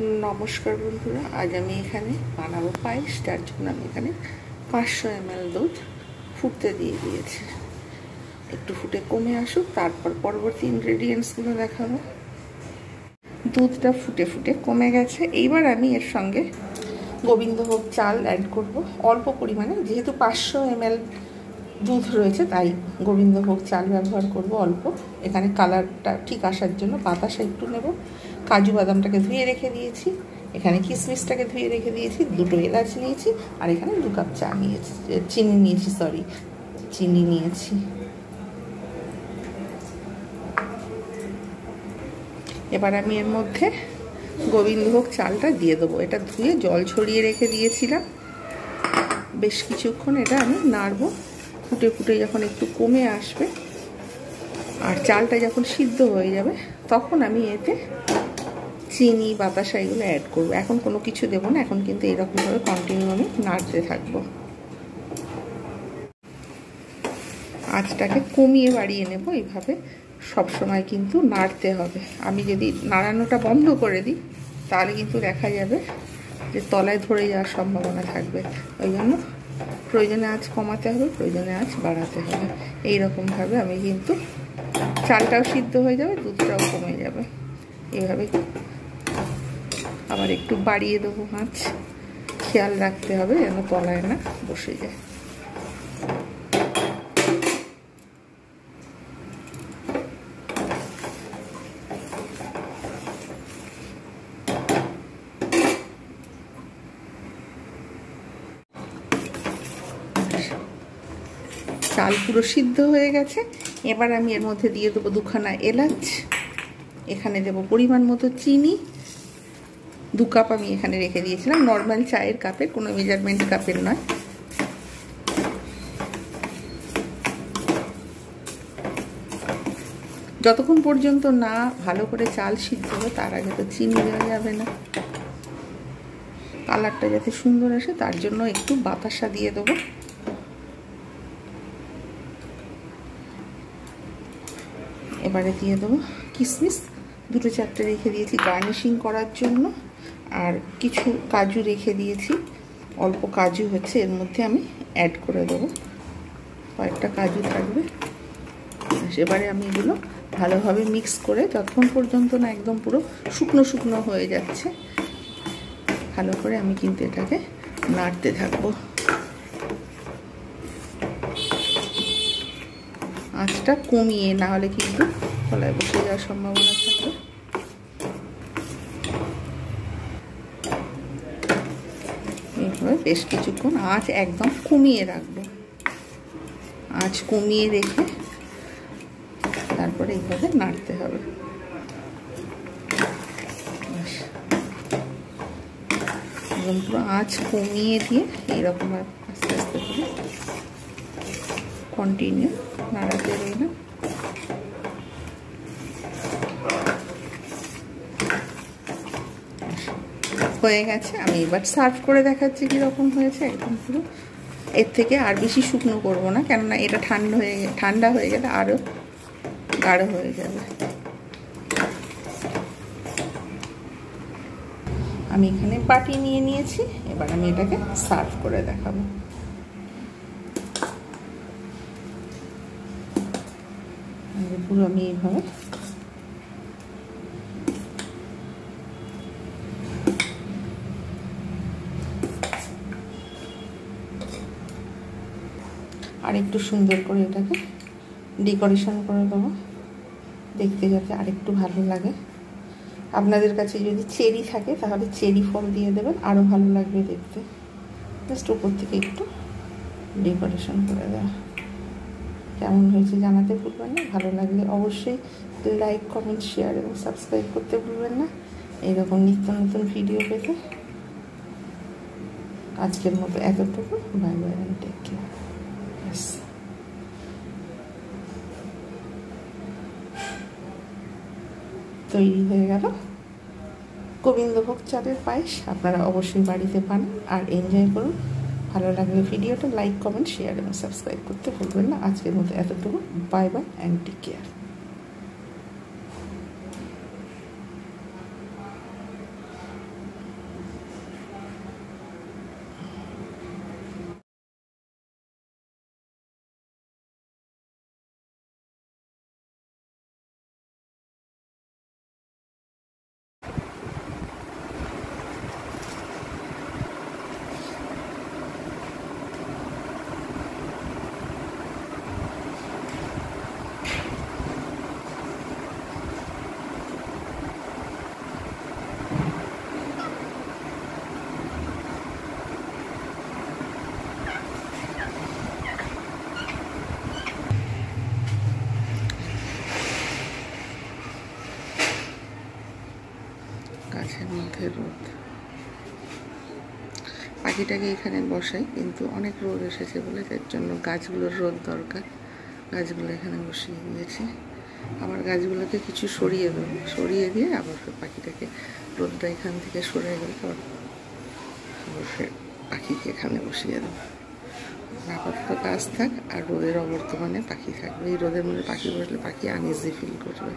নমস্কার বন্ধুরা, আজ আমি এখানে বানাবো পায়েস। তার জন্য আমি এখানে 500 ml দুধ ফুটতে দিয়ে দিয়েছি। একটু ফুটে কমে আসুক, তারপর পরবর্তী ইনগ্রেডিয়েন্টসগুলো দেখাবো। দুধটা ফুটে ফুটে কমে গেছে। এইবার আমি এর সঙ্গে গোবিন্দভোগ চাল অ্যাড করব অল্প পরিমাণে, যেহেতু 500 ml দুধ রয়েছে তাই গোবিন্দভোগ চাল ব্যবহার করব অল্প। এখানে কালারটা ঠিক আসার জন্য বাতাসা একটু নেব। কাজু বাদামটাকে ধুয়ে রেখে দিয়েছি, এখানে কিশমিশটাকে ধুয়ে রেখে দিয়েছি, 2টো এলাচ নিয়েছি, আর এখানে 2 কাপ চা নিয়েছি, চিনি নিয়েছি। এবার আমি এর মধ্যে গোবিন্দভোগ চালটা দিয়ে দেবো। এটা ধুয়ে জল ছড়িয়ে রেখে দিয়েছিলাম। বেশ কিছুক্ষণ এটা আমি নাড়বো। ফুটে ফুটে যখন একটু কমে আসবে আর চালটা যখন সিদ্ধ হয়ে যাবে, তখন আমি এতে চিনি বাতাসা এগুলো অ্যাড করবো। এখন কোনো কিছু দেবো না, এখন কিন্তু এরকমভাবে কন্টিনিউ আমি নাড়তে থাকবো। আঁচটাকে কমিয়ে বাড়িয়ে নেব। এইভাবে সবসময় কিন্তু নাড়তে হবে। আমি যদি নাড়ানোটা বন্ধ করে দিই তাহলে কিন্তু দেখা যাবে যে তলায় ধরে যাওয়ার সম্ভাবনা থাকবে। ওই জন্য প্রয়োজনে আঁচ কমাতে হবে, প্রয়োজনে আঁচ বাড়াতে হবে। এইরকমভাবে আমি কিন্তু চালটাও সিদ্ধ হয়ে যাবে, দুধটাও কমে যাবে। এইভাবে আবার একটু বাড়িয়ে দেবো আঁচ। খেয়াল রাখতে হবে যেন তলায় না বসে যায়। চাল পুরো সিদ্ধ হয়ে গেছে। এবার আমি এর মধ্যে দিয়ে দেবো 2খানা এলাচ, এখানে দেবো পরিমাণ মতো চিনি। 2 কাপ আমি এখানে রেখে দিয়েছিলাম, নর্মাল চায়ের কাপের, কোনো মেজারমেন্ট কাপের নয়। যতক্ষণ পর্যন্ত না ভালো করে চাল সিদ্ধ হবে তার আগে তো চিনি দেওয়া যাবে না। কালারটা যাতে সুন্দর আসে তার জন্য একটু বাতাসা দিয়ে দেবো। এবারে দিয়ে দেবো কিশমিশ, 2-4টে রেখে দিয়েছি গার্নিশিং করার জন্য, আর কিছু কাজু রেখে দিয়েছি। অল্প কাজু হচ্ছে, এর মধ্যে আমি অ্যাড করে দেবো। কয়েকটা কাজু থাকবে। এবারে আমি এগুলো ভালোভাবে মিক্স করে, যতক্ষণ পর্যন্ত না একদম পুরো শুকনো শুকনো হয়ে যাচ্ছে, ভালো করে আমি কিন্তু এটাকে নাড়তে থাকবো। আঁচটা কমিয়ে, না হলে কিন্তু তলায় বসে যাওয়ার সম্ভাবনা থাকবে। এইভাবে বেশ কিছুক্ষণ আঁচ একদম কমিয়ে রাখবো। আঁচ কমিয়ে রেখে তারপরে এইভাবে নাড়তে হবে। একদম পুরো আঁচ কমিয়ে দিয়ে এইরকম আস্তে আস্তে করে কন্টিনিউ নাড়াতে রইলাম। হয়ে গেছে। আমি এবার সার্ভ করে দেখাচ্ছি কীরকম হয়েছে। একদম পুরো, এর থেকে আর বেশি শুকনো করবো না, কেননা এটা ঠান্ডা হয়ে গেলে আরও গাঢ় হয়ে যাবে। আমি এখানে বাটি নিয়ে নিয়েছি। এবার আমি এটাকে সার্ভ করে দেখাবো। পুরো আমি এইভাবে আর একটু সুন্দর করে এটাকে ডেকোরেশন করে দেবো, দেখতে যাতে আরেকটু ভালো লাগে। আপনাদের কাছে যদি চেরি থাকে তাহলে চেরি ফল দিয়ে দেবেন, আরও ভালো লাগবে দেখতে। জাস্ট উপর থেকে একটু ডেকোরেশন করে দেওয়া। কেমন হয়েছে জানাতে ভুলবেন না। ভালো লাগলে অবশ্যই লাইক, কমেন্ট, শেয়ার এবং সাবস্ক্রাইব করতে ভুলবেন না এইরকম নিত্য নতুন ভিডিও পেতে। আজকের মতো এতটুকু। Bye bye and take care. তৈরি হয়ে গেল গোবিন্দভোগ চালের পায়েস। আপনারা অবশ্যই বাড়িতে বানান আর এনজয় করুন। ভালো লাগলে ভিডিওটা লাইক, কমেন্ট, শেয়ার এবং সাবস্ক্রাইব করতে ভুলবেন না। আজকের মতো এতটুকু। Bye bye and take care. মেঘের মধ্যে রোদ। পাখিটাকে এখানে বসাই, কিন্তু অনেক রোদ এসেছে বলে তার জন্য গাছগুলোর রোদ দরকার, গাছগুলো এখানে বসিয়ে দিয়েছি। আবার গাছগুলোকে কিছু সরিয়ে দেবো, সরিয়ে দিয়ে আবার পাখিটাকে, রোদটা এখান থেকে সরে গেলে আবার পাখিকে এখানে বসিয়ে দেবো। আপাতত গাছ থাক, আর রোদের অবর্তমানে পাখি থাকবে। এই রোদের মধ্যে পাখি বসলে পাখি আনইজি ফিল করবে।